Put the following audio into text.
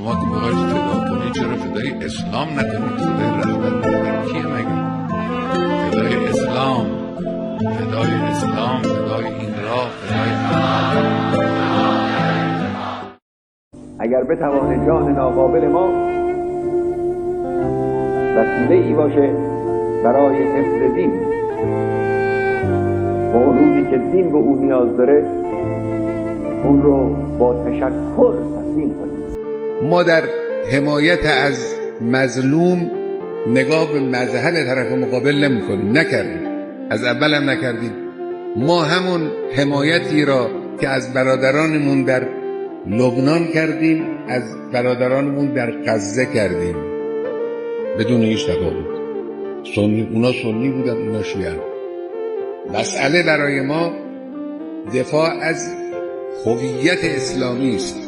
شما که بخواید فدا کنید چرا فدای اسلام نکنید؟ فدای رهبر کیه مگه؟ فدای اسلام، فدای اسلام، فدای این راه، فدای اگر بتوانه جان ناقابل ما وسیله‌ای باشه برای حفظ دین و اون روزی که دین به اون نیاز داره اون رو با تشکر تسلیم کنیم. ما در حمایت از مظلوم نگاه به مذهب طرف مقابل نمی کنیم، نکردیم، از اول هم نکردیم. ما همون حمایتی را که از برادرانمون در لبنان کردیم از برادرانمون در غزه کردیم بدون هیچ تفاوت. اونا سنی بودن، اونا شیعه. مسئله برای ما دفاع از هویت اسلامی است.